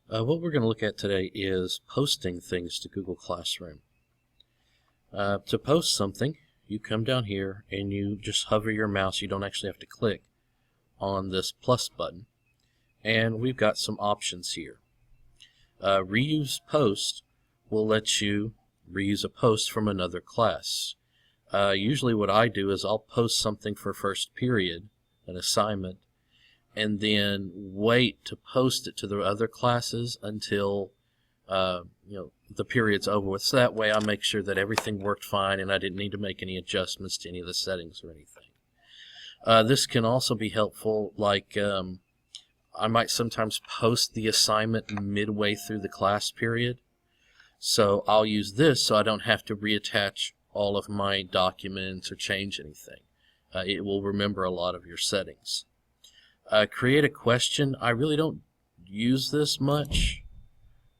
What we're going to look at today is posting things to Google Classroom. To post something, you come down here and you just hover your mouse. You don't actually have to click on this plus button. And we've got some options here. Reuse post will let you reuse a post from another class. Usually what I do is I'll post something for first period, an assignment, and then wait to post it to the other classes until the period's over with. So that way I make sure that everything worked fine and I didn't need to make any adjustments to any of the settings or anything. This can also be helpful, like I might sometimes post the assignment midway through the class period. So I'll use this so I don't have to reattach all of my documents or change anything. It will remember a lot of your settings. Create a question. I really don't use this much.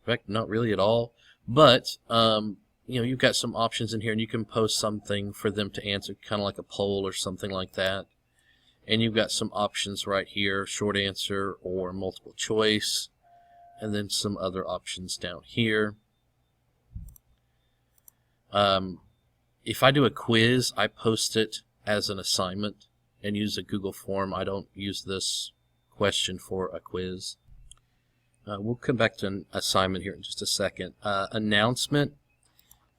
In fact, not really at all. But you've got some options in here, and you can post something for them to answer, kind of like a poll or something like that. And you've got some options right here, short answer or multiple choice, and then some other options down here. If I do a quiz, I post it as an assignment and use a Google form. I don't use this question for a quiz. We'll come back to an assignment here in just a second. Announcement.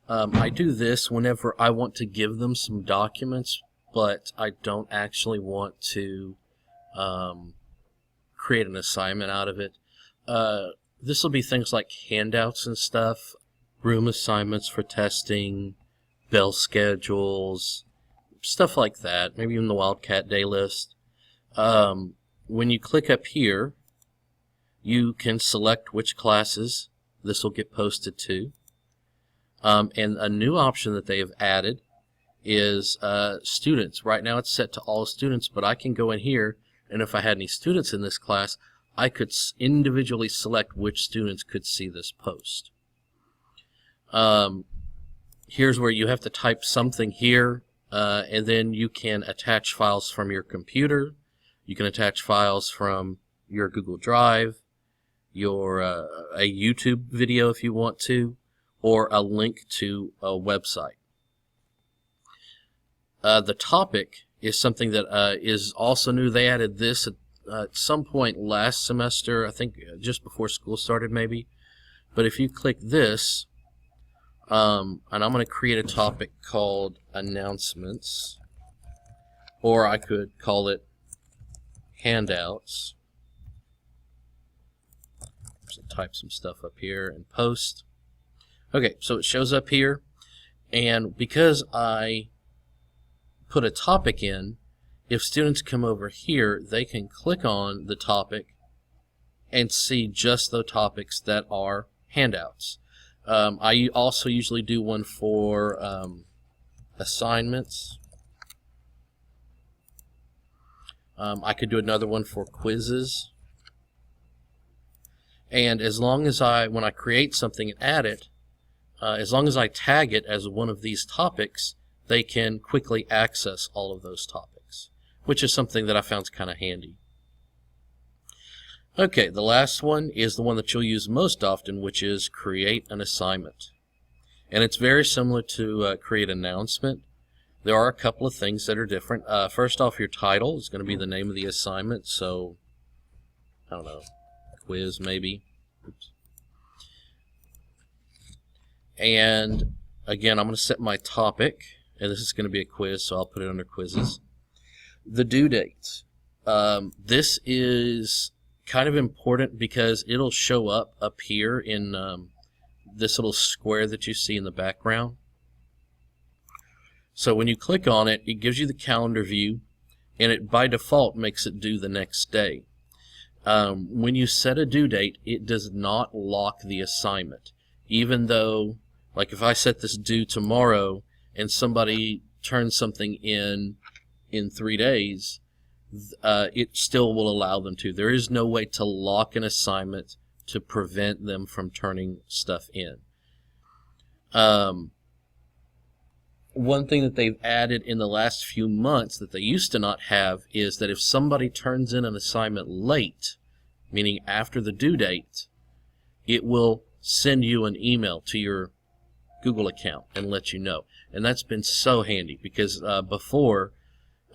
I do this whenever I want to give them some documents, but I don't actually want to create an assignment out of it. This will be things like handouts and stuff, room assignments for testing, bell schedules, stuff like that, maybe even the Wildcat Day list. When you click up here, you can select which classes this will get posted to. And a new option that they have added is students. Right now it's set to all students, but I can go in here, and if I had any students in this class, I could individually select which students could see this post. Here's where you have to type something here, and then you can attach files from your computer. You can attach files from your Google Drive, your a YouTube video if you want to, or a link to a website. The topic is something that is also new. They added this at some point last semester, I think just before school started maybe. But if you click this, and I'm going to create a topic called announcements, or I could call it handouts. So type some stuff up here and post. Okay, so it shows up here, and because I put a topic in, if students come over here, they can click on the topic and see just the topics that are handouts. I also usually do one for assignments. I could do another one for quizzes. And as long as when I create something and add it, as long as I tag it as one of these topics, they can quickly access all of those topics, which is something that I found kind of handy. Okay, the last one is the one that you'll use most often, which is create an assignment. And it's very similar to create an announcement. There are a couple of things that are different. First off, your title is going to be the name of the assignment, so I don't know, quiz maybe. Oops. And again, I'm going to set my topic, and this is going to be a quiz, so I'll put it under quizzes. The due date. This is kind of important because it'll show up here in this little square that you see in the background. So when you click on it, it gives you the calendar view, and it by default makes it due the next day. When you set a due date, it does not lock the assignment. Even though, like if I set this due tomorrow and somebody turns something in 3 days, it still will allow them to. There is no way to lock an assignment to prevent them from turning stuff in. One thing that they've added in the last few months that they used to not have is that if somebody turns in an assignment late, meaning after the due date, it will send you an email to your Google account and let you know. And that's been so handy, because before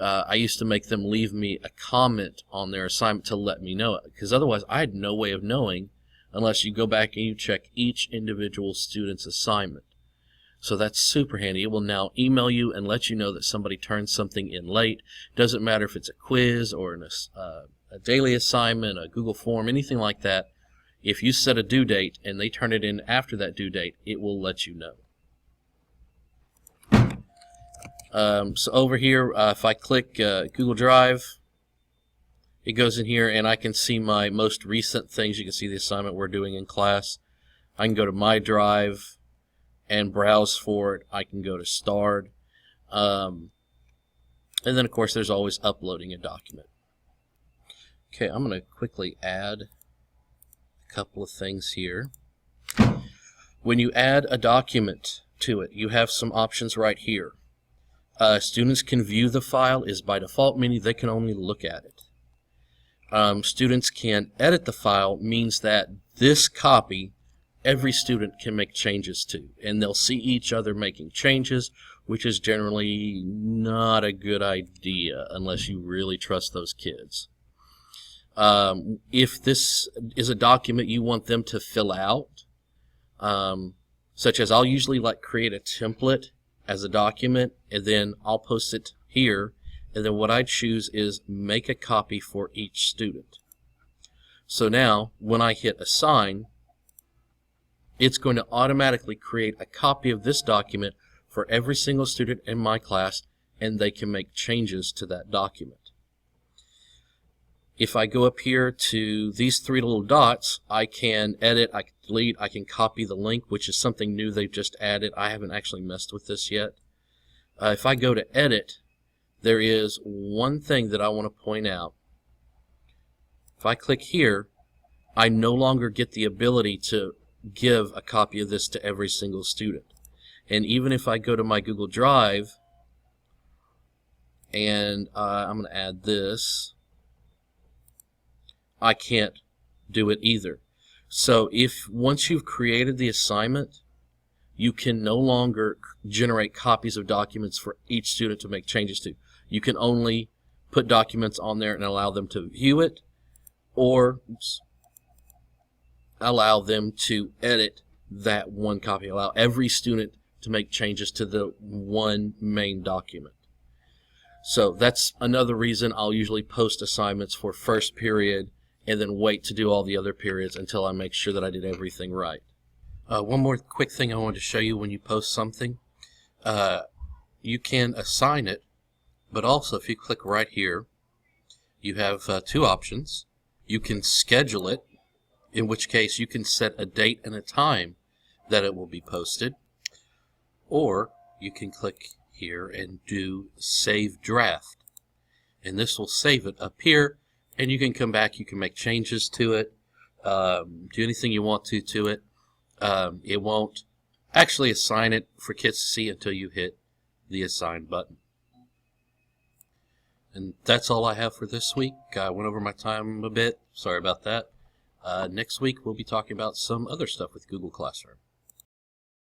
I used to make them leave me a comment on their assignment to let me know it, because otherwise I had no way of knowing unless you go back and you check each individual student's assignment. So that's super handy. It will now email you and let you know that somebody turned something in late. Doesn't matter if it's a quiz or a daily assignment, a Google form, anything like that. If you set a due date and they turn it in after that due date, it will let you know. So over here, if I click Google Drive, it goes in here and I can see my most recent things. You can see the assignment we're doing in class. I can go to My Drive and browse for it. I can go to Starred. And then, of course, there's always uploading a document. Okay, I'm going to quickly add a couple of things here. When you add a document to it, you have some options right here. Students can view the file is by default, meaning they can only look at it. Students can edit the file, means that this copy every student can make changes to, and they'll see each other making changes, which is generally not a good idea unless you really trust those kids. If this is a document you want them to fill out, such as I'll usually create a template as a document, and then I'll post it here, and then what I choose is make a copy for each student. So now when I hit assign, it's going to automatically create a copy of this document for every single student in my class, and they can make changes to that document. If I go up here to these three little dots, I can edit, I can delete, I can copy the link, which is something new they've just added. I haven't actually messed with this yet. If I go to edit, there is one thing that I want to point out. If I click here, I no longer get the ability to give a copy of this to every single student. And even if I go to my Google Drive and I'm going to add this, I can't do it either. So if once you've created the assignment, you can no longer generate copies of documents for each student to make changes to. You can only put documents on there and allow them to view it, or allow them to edit that one copy. Allow every student to make changes to the one main document. So that's another reason I'll usually post assignments for first period and then wait to do all the other periods until I make sure that I did everything right. One more quick thing I wanted to show you when you post something. You can assign it, but also if you click right here, you have two options. You can schedule it, in which case you can set a date and a time that it will be posted, or you can click here and do Save Draft, and this will save it up here, and you can come back, you can make changes to it, do anything you want to it. It won't actually assign it for kids to see until you hit the Assign button. And that's all I have for this week. I went over my time a bit. Sorry about that. Next week we'll be talking about some other stuff with Google Classroom.